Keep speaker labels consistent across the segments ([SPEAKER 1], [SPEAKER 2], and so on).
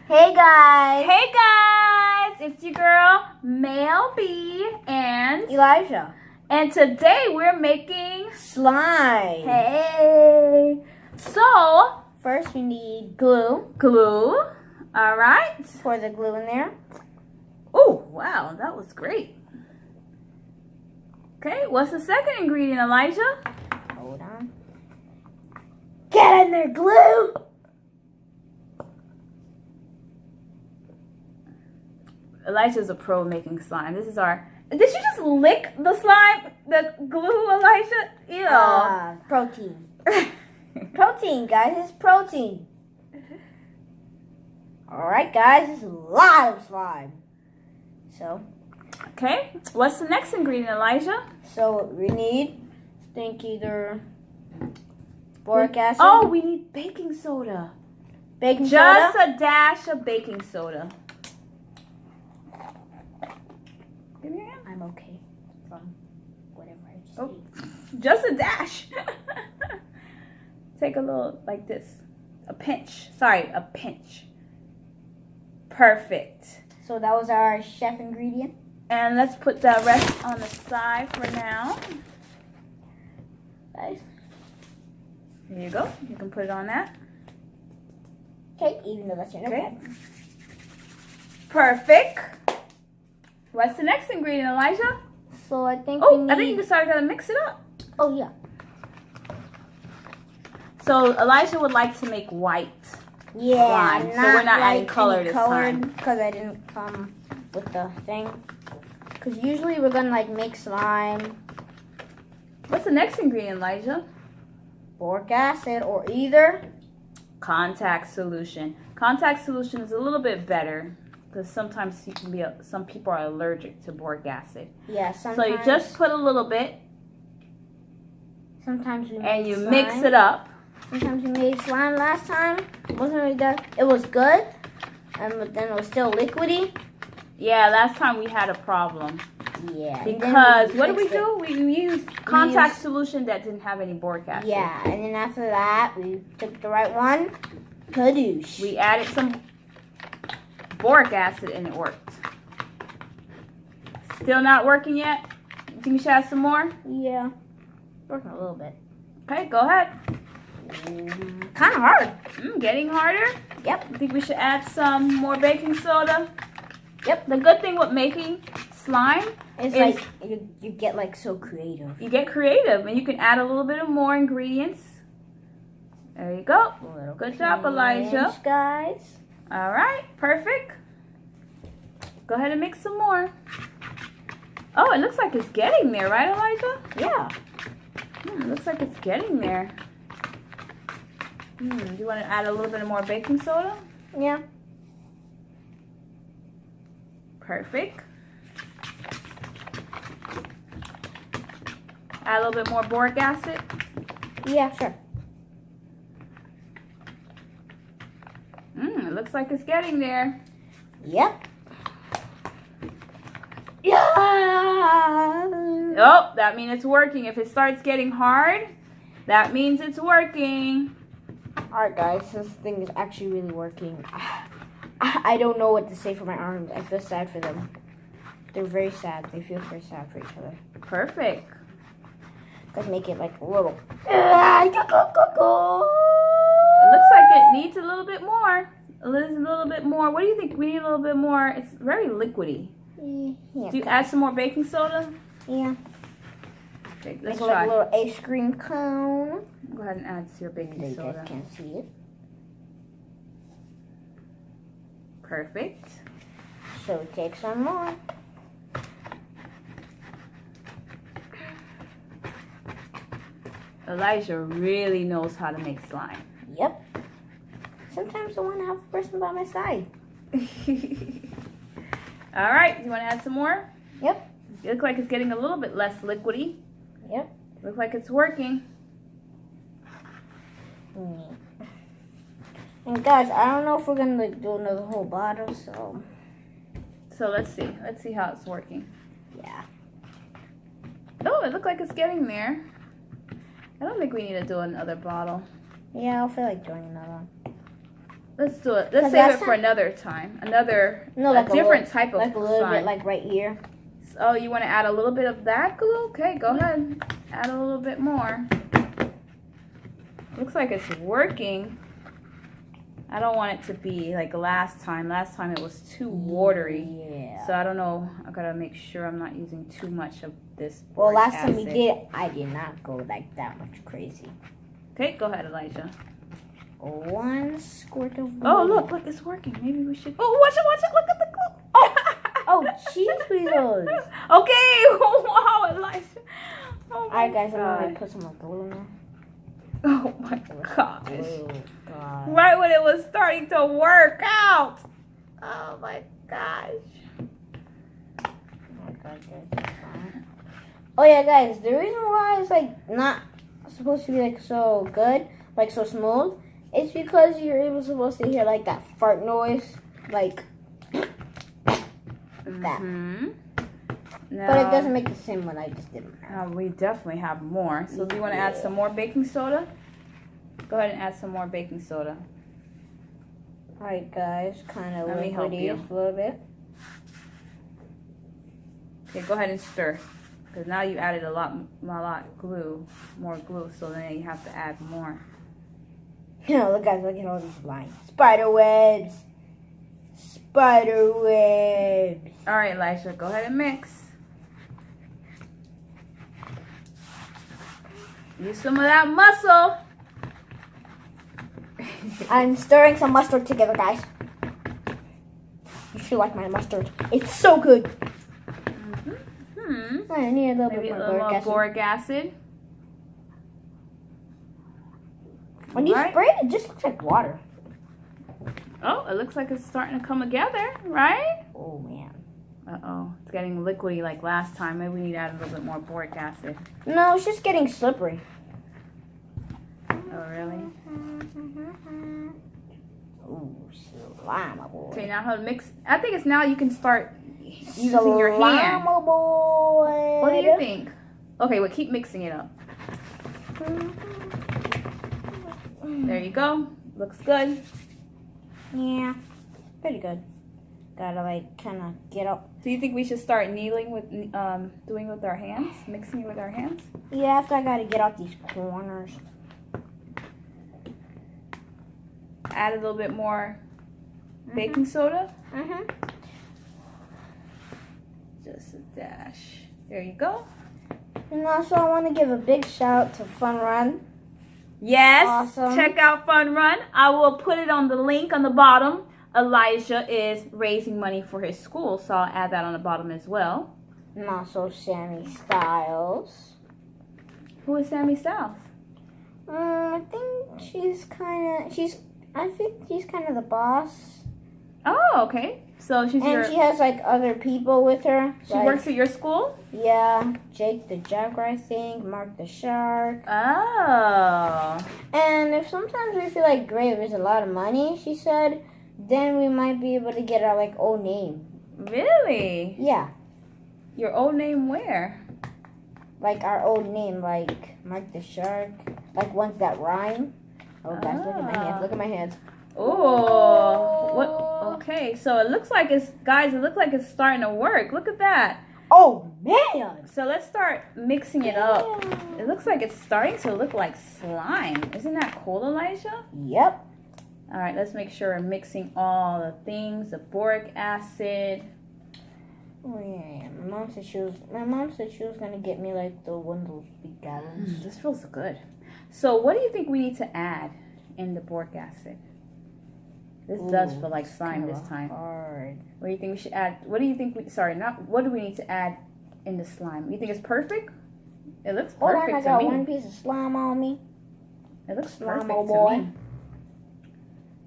[SPEAKER 1] Hey guys!
[SPEAKER 2] Hey guys! It's your girl, Mel B and
[SPEAKER 1] Elijah.
[SPEAKER 2] And today we're making
[SPEAKER 1] slime.
[SPEAKER 2] Hey! So,
[SPEAKER 1] first we need glue.
[SPEAKER 2] Glue. Alright.
[SPEAKER 1] Pour the glue in there.
[SPEAKER 2] Oh, wow, that was great. Okay, what's the second ingredient, Elijah?
[SPEAKER 1] Hold on. Get in there, glue!
[SPEAKER 2] Elijah's a pro making slime. This is our... Did you just lick the slime? The glue, Elijah? Ew.
[SPEAKER 1] Protein. Protein, guys. It's protein. Alright, guys. This is a lot of slime. So.
[SPEAKER 2] Okay. What's the next ingredient, Elijah?
[SPEAKER 1] So, we need, I think, either boric acid.
[SPEAKER 2] Oh, we need baking soda.
[SPEAKER 1] Baking soda?
[SPEAKER 2] Just a dash of baking soda.
[SPEAKER 1] I'm okay from whatever I just ate.
[SPEAKER 2] Just a dash. Take a little, like this. A pinch. Sorry, a pinch. Perfect.
[SPEAKER 1] So that was our chef ingredient.
[SPEAKER 2] And let's put the rest on the side for now.
[SPEAKER 1] Nice.
[SPEAKER 2] There you go. You can put it on that.
[SPEAKER 1] Okay, even though that's your notepad.
[SPEAKER 2] Perfect. What's the next ingredient, Elijah?
[SPEAKER 1] So I think
[SPEAKER 2] I think you decided to mix it up.
[SPEAKER 1] Oh, yeah.
[SPEAKER 2] So Elijah would like to make white slime. So we're not adding color this time.
[SPEAKER 1] Because I didn't come with the thing. Because usually we're going to like make slime.
[SPEAKER 2] What's the next ingredient, Elijah?
[SPEAKER 1] Boric acid or either
[SPEAKER 2] contact solution. Contact solution is a little bit better. Because sometimes you can be some people are allergic to boric acid.
[SPEAKER 1] Yeah, sometimes.
[SPEAKER 2] So you just put a little bit.
[SPEAKER 1] Sometimes we
[SPEAKER 2] and you
[SPEAKER 1] slime.
[SPEAKER 2] Mix it up.
[SPEAKER 1] Sometimes we made slime last time. It wasn't really good. It was good, but then it was still liquidy.
[SPEAKER 2] Yeah, last time we had a problem.
[SPEAKER 1] Yeah.
[SPEAKER 2] Because what did we do? We used contact solution that didn't have any boric acid.
[SPEAKER 1] Yeah, and then after that we took the right one. Kadoosh.
[SPEAKER 2] We added some boric acid and it worked. Still not working yet? You think we should add some more?
[SPEAKER 1] Yeah. Working a little bit.
[SPEAKER 2] Okay, go ahead.
[SPEAKER 1] Kind of hard.
[SPEAKER 2] Getting harder?
[SPEAKER 1] Yep.
[SPEAKER 2] I think we should add some more baking soda.
[SPEAKER 1] Yep.
[SPEAKER 2] The good thing with making slime
[SPEAKER 1] is like you get like so creative.
[SPEAKER 2] You get creative and you can add a little bit of more ingredients. There you go. Good job, Elijah.
[SPEAKER 1] Guys.
[SPEAKER 2] All right, perfect. Go ahead and mix some more. Oh, it looks like it's getting there, right, Elijah?
[SPEAKER 1] Yeah.
[SPEAKER 2] Looks like it's getting there. Do you want to add a little bit more baking soda?
[SPEAKER 1] Yeah.
[SPEAKER 2] Perfect. Add a little bit more boric acid?
[SPEAKER 1] Yeah, sure.
[SPEAKER 2] It looks like it's getting there.
[SPEAKER 1] Yep. Yeah.
[SPEAKER 2] Oh, that means it's working. If it starts getting hard, that means it's working.
[SPEAKER 1] Alright guys, this thing is actually really working. I don't know what to say for my arms. I feel sad for them. They're very sad. They feel very sad for each other.
[SPEAKER 2] Perfect.
[SPEAKER 1] Let's make it like a little.
[SPEAKER 2] It looks like it needs a little bit more. A little bit more. What do you think? We need a little bit more. It's very liquidy.
[SPEAKER 1] Yeah.
[SPEAKER 2] Do you add some more baking soda?
[SPEAKER 1] Yeah.
[SPEAKER 2] Okay, let's
[SPEAKER 1] try. Like a little ice cream cone.
[SPEAKER 2] Go ahead and add your baking soda.
[SPEAKER 1] You guys can't see it.
[SPEAKER 2] Perfect.
[SPEAKER 1] So take some more.
[SPEAKER 2] Elijah really knows how to make slime.
[SPEAKER 1] Yep. Sometimes I want to have a person by my side.
[SPEAKER 2] All right, you want to add some more?
[SPEAKER 1] Yep.
[SPEAKER 2] It looks like it's getting a little bit less liquidy.
[SPEAKER 1] Yep.
[SPEAKER 2] Looks like it's working.
[SPEAKER 1] And guys, I don't know if we're gonna do another whole bottle, so.
[SPEAKER 2] So let's see. Let's see how it's working.
[SPEAKER 1] Yeah.
[SPEAKER 2] Oh, it looks like it's getting there. I don't think we need to do another bottle.
[SPEAKER 1] Yeah, I'll feel like doing another one.
[SPEAKER 2] Let's do it. Let's save it for another time. Different type of
[SPEAKER 1] like a little
[SPEAKER 2] slime.
[SPEAKER 1] bit, like right here.
[SPEAKER 2] Oh, you want to add a little bit of that glue? Okay, go ahead. Add a little bit more. Looks like it's working. I don't want it to be like last time. Last time it was too watery.
[SPEAKER 1] Yeah.
[SPEAKER 2] So I don't know. I gotta make sure I'm not using too much of this.
[SPEAKER 1] Well, last time we did, I did not go like that much crazy.
[SPEAKER 2] Okay, go ahead, Elijah.
[SPEAKER 1] 1 squirt of glue.
[SPEAKER 2] Oh, look, it's working. Maybe we should. Oh, watch it. Look at the glue.
[SPEAKER 1] Oh, cheese Weasels.
[SPEAKER 2] Okay. Wow, Elijah. Oh,
[SPEAKER 1] Alright, guys, I'm gonna put some more glue in there.
[SPEAKER 2] Oh my gosh.
[SPEAKER 1] Oh, God.
[SPEAKER 2] Right when it was starting to work out. Oh my gosh.
[SPEAKER 1] Oh yeah, guys, the reason why it's like not supposed to be like so good, like so smooth, it's because you're supposed to hear like that fart noise, like that.
[SPEAKER 2] No.
[SPEAKER 1] But it doesn't make the same one I just did.
[SPEAKER 2] We definitely have more. So do you want to add some more baking soda? Go ahead and add some more baking soda.
[SPEAKER 1] Alright, guys, kind of
[SPEAKER 2] Let me help you.
[SPEAKER 1] a little bit.
[SPEAKER 2] Okay, go ahead and stir. Because now you added a lot glue, more glue, so then you have to add more.
[SPEAKER 1] Look, guys, look at all these lines. Spider webs. Spider webs.
[SPEAKER 2] All right, Elisha, go ahead and mix. Use some of that muscle.
[SPEAKER 1] I'm stirring some mustard together, guys. You should like my mustard. It's so good. I need a little
[SPEAKER 2] Maybe
[SPEAKER 1] bit
[SPEAKER 2] a little more boric acid.
[SPEAKER 1] When you spray it, it just looks like water.
[SPEAKER 2] Oh, it looks like it's starting to come together, right?
[SPEAKER 1] Oh, man.
[SPEAKER 2] Uh-oh. It's getting liquidy like last time. Maybe we need to add a little bit more boric acid.
[SPEAKER 1] No, it's just getting slippery.
[SPEAKER 2] Oh, really?
[SPEAKER 1] Ooh, slime, boy.
[SPEAKER 2] Okay, now how to mix. I think it's now you can start using your hand.
[SPEAKER 1] Boy.
[SPEAKER 2] What do you think? Okay, well, keep mixing it up. There you go. Looks good.
[SPEAKER 1] Yeah, pretty good. Gotta like kind of get up.
[SPEAKER 2] Do you think we should start kneading with, doing with our hands? Mixing it with our hands?
[SPEAKER 1] Yeah, after I gotta get out these corners.
[SPEAKER 2] Add a little bit more baking soda. Just a dash. There you go.
[SPEAKER 1] And also, I want to give a big shout out to Fun Run.
[SPEAKER 2] Yes.
[SPEAKER 1] Awesome.
[SPEAKER 2] Check out Fun Run. I will put it on the link on the bottom. Elijah is raising money for his school, so I'll add that on the bottom as well.
[SPEAKER 1] And also Sammy Styles.
[SPEAKER 2] Who is Sammy Styles?
[SPEAKER 1] I think I think she's kind of the boss.
[SPEAKER 2] Oh, okay. So she's
[SPEAKER 1] she has like other people with her.
[SPEAKER 2] She works at your school?
[SPEAKER 1] Yeah, Jake the Jaguar, I think, Mark the Shark.
[SPEAKER 2] Oh.
[SPEAKER 1] And if sometimes we feel like great, there's a lot of money, she said, then we might be able to get our like old name.
[SPEAKER 2] Really?
[SPEAKER 1] Yeah.
[SPEAKER 2] Your old name where?
[SPEAKER 1] Like our old name, like Mark the Shark, like ones that rhyme. Oh, guys, look at my hands. Look at my hands.
[SPEAKER 2] Oh. What? Okay, so it looks like it's, guys, it looks like it's starting to work. Look at that.
[SPEAKER 1] Oh, man.
[SPEAKER 2] So let's start mixing it up. It looks like it's starting to look like slime. Isn't that cool, Elijah?
[SPEAKER 1] Yep.
[SPEAKER 2] All right, let's make sure we're mixing all the things, the boric acid.
[SPEAKER 1] Oh, yeah. My mom said she was going to get me like the one of those big gallons.
[SPEAKER 2] This feels good. So what do you think we need to add in the boric acid? This does feel like slime this time.
[SPEAKER 1] Hard.
[SPEAKER 2] What do you think we should add? What do you think what do we need to add in the slime? You think it's perfect? It looks perfect
[SPEAKER 1] I
[SPEAKER 2] to
[SPEAKER 1] got
[SPEAKER 2] me.
[SPEAKER 1] one piece of slime on me.
[SPEAKER 2] It looks
[SPEAKER 1] Slime,
[SPEAKER 2] perfect
[SPEAKER 1] old
[SPEAKER 2] to
[SPEAKER 1] boy.
[SPEAKER 2] me.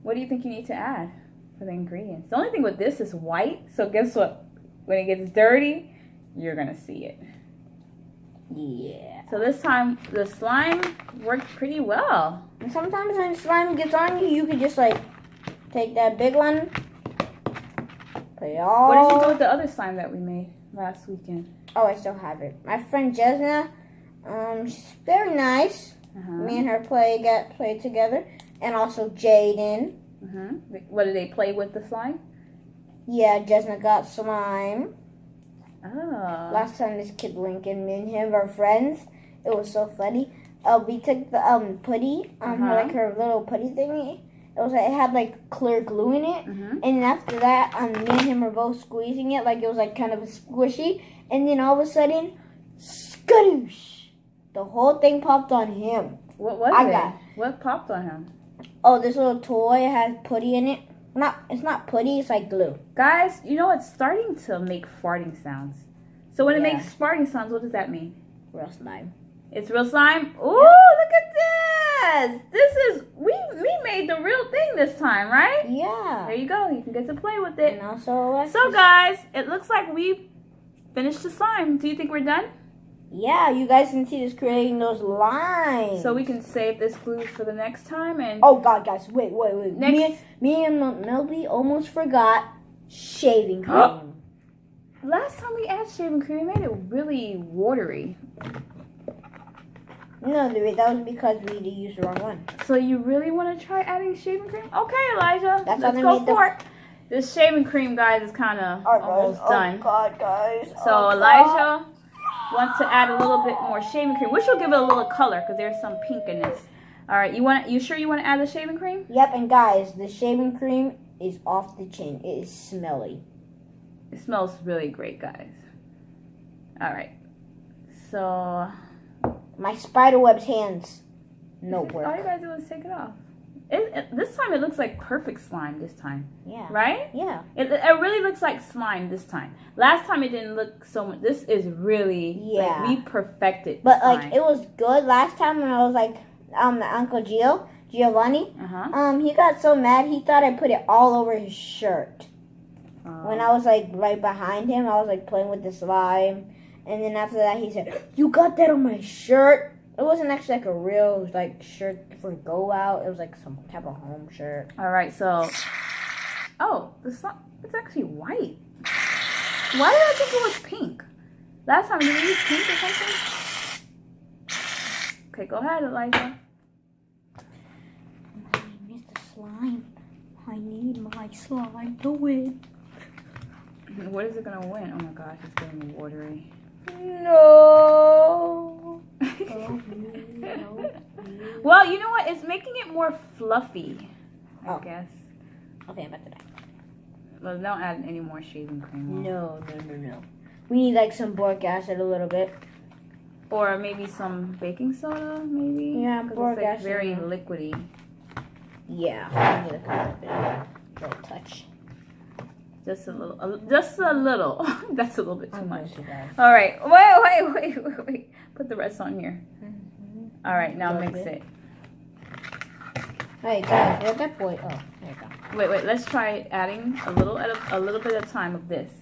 [SPEAKER 2] What do you think you need to add for the ingredients? The only thing with this is white, so guess what? When it gets dirty, you're gonna see it.
[SPEAKER 1] Yeah.
[SPEAKER 2] So this time the slime worked pretty well.
[SPEAKER 1] And sometimes when slime gets on you, you could just like take that big one. Put it all.
[SPEAKER 2] What did you do with the other slime that we made last weekend?
[SPEAKER 1] Oh, I still have it. My friend Jesna, she's very nice. Me and her played together, and also Jaden.
[SPEAKER 2] What, did they play with the slime?
[SPEAKER 1] Yeah, Jesna got slime.
[SPEAKER 2] Oh.
[SPEAKER 1] Last time this kid Lincoln, me and him were friends. It was so funny. We took the putty, like her little putty thingy. It had like clear glue in it, and then after that, me and him were both squeezing it like it was like kind of squishy, and then all of a sudden, skadoosh! The whole thing popped on him.
[SPEAKER 2] What was it? What popped on him?
[SPEAKER 1] Oh, this little toy has putty in it. It's not putty. It's like glue.
[SPEAKER 2] Guys, you know it's starting to make farting sounds. So when it makes farting sounds, what does that mean?
[SPEAKER 1] Real slime.
[SPEAKER 2] It's real slime. Ooh, look at this! This is we made the real thing this time, right?
[SPEAKER 1] Yeah.
[SPEAKER 2] There you go. You can get to play with it.
[SPEAKER 1] And also,
[SPEAKER 2] so guys, it looks like we finished the slime. Do you think we're done?
[SPEAKER 1] Yeah, you guys can see this creating those lines.
[SPEAKER 2] So we can save this glue for the next time. And
[SPEAKER 1] oh God, guys, wait.
[SPEAKER 2] Next,
[SPEAKER 1] me and Melby almost forgot shaving cream.
[SPEAKER 2] Last time we added shaving cream, we made it really watery.
[SPEAKER 1] No, that was because we used the wrong one.
[SPEAKER 2] So you really want to try adding shaving cream? Okay, Elijah, let's go for it. This shaving cream, guys, is kind of almost done.
[SPEAKER 1] Oh God, guys.
[SPEAKER 2] So Elijah wants to add a little bit more shaving cream, which will give it a little color because there's some pink in this. All right, you sure you want to add the shaving cream?
[SPEAKER 1] Yep, and guys, the shaving cream is off the chain. It is smelly.
[SPEAKER 2] It smells really great, guys. All right, so
[SPEAKER 1] my spiderweb's hands. No work.
[SPEAKER 2] All you gotta do is take it off. This time it looks like perfect slime this time.
[SPEAKER 1] Yeah.
[SPEAKER 2] Right?
[SPEAKER 1] Yeah.
[SPEAKER 2] It really looks like slime this time. Last time it didn't look so much. This is really, like, we perfected
[SPEAKER 1] but
[SPEAKER 2] slime.
[SPEAKER 1] like, it was good last time when I was like, Uncle Giovanni, he got so mad he thought I put it all over his shirt. When I was like right behind him, I was like playing with the slime. And then after that he said, "You got that on my shirt." It wasn't actually like a real like shirt for go out. It was like some type of home shirt.
[SPEAKER 2] All right, so it's actually white. Why did I think it was pink? Last time did we use pink or something? Okay, go ahead, Elijah.
[SPEAKER 1] Mr. Slime, I need my slime to win.
[SPEAKER 2] What is it gonna win? Oh my gosh, it's getting watery.
[SPEAKER 1] No.
[SPEAKER 2] Well, you know what? It's making it more fluffy, I guess.
[SPEAKER 1] Okay, I'm about to die.
[SPEAKER 2] Well, don't add any more shaving cream.
[SPEAKER 1] No. We need like some boric acid a little bit.
[SPEAKER 2] Or maybe some baking soda, maybe?
[SPEAKER 1] Yeah, boric
[SPEAKER 2] it's like
[SPEAKER 1] acid.
[SPEAKER 2] very liquidy.
[SPEAKER 1] Yeah, I need a little touch.
[SPEAKER 2] Just a little. Just a little. That's a little bit too much.
[SPEAKER 1] Bad.
[SPEAKER 2] All right. Wait. Put the rest on here. All right. Now mix it.
[SPEAKER 1] Hey guys, where'd that boy? Oh, there you go.
[SPEAKER 2] Wait. Let's try adding a little bit at a time of this,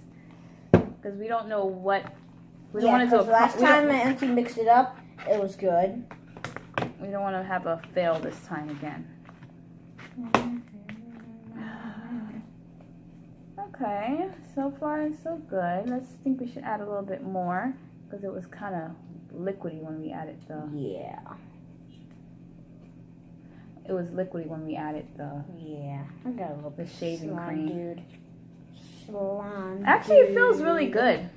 [SPEAKER 2] because we don't know what we don't want to do.
[SPEAKER 1] Last time my auntie mixed it up, it was good.
[SPEAKER 2] We don't want to have a fail this time again. Okay, so far so good. Let's think we should add a little bit more because it was kind of liquidy when we added the.
[SPEAKER 1] Yeah.
[SPEAKER 2] It was liquidy when we added the.
[SPEAKER 1] Yeah. I got a little bit
[SPEAKER 2] shaving
[SPEAKER 1] slime,
[SPEAKER 2] cream.
[SPEAKER 1] Dude. Slime.
[SPEAKER 2] Actually, it feels really good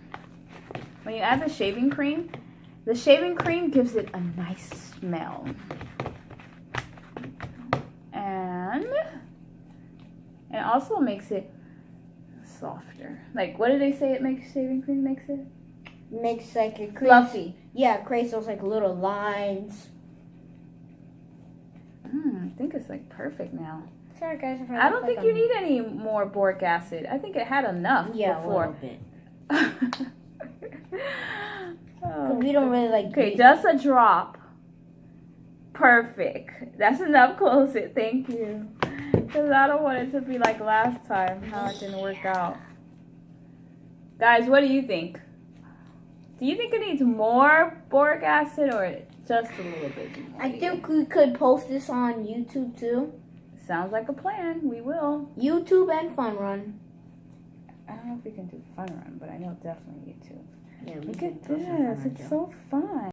[SPEAKER 2] when you add the shaving cream. The shaving cream gives it a nice smell, and it also makes it softer. Like, what did they say it makes? Shaving cream makes it?
[SPEAKER 1] Makes like it creates,
[SPEAKER 2] fluffy.
[SPEAKER 1] Yeah, it creates those like little lines.
[SPEAKER 2] I think it's like perfect now.
[SPEAKER 1] Sorry guys, if
[SPEAKER 2] I don't think you need any more boric acid. I think it had enough before.
[SPEAKER 1] A little bit. We don't really like.
[SPEAKER 2] Okay, just a drop. Perfect. That's enough. Close it. Thank you. Because I don't want it to be like last time, how it didn't work out. Guys, what do you think? Do you think it needs more boric acid or just a little bit more?
[SPEAKER 1] I think we could post this on YouTube too.
[SPEAKER 2] Sounds like a plan. We will.
[SPEAKER 1] YouTube and Fun Run.
[SPEAKER 2] I don't know if we can do Fun Run, but I know definitely YouTube.
[SPEAKER 1] Yeah,
[SPEAKER 2] look at this. It's so fun.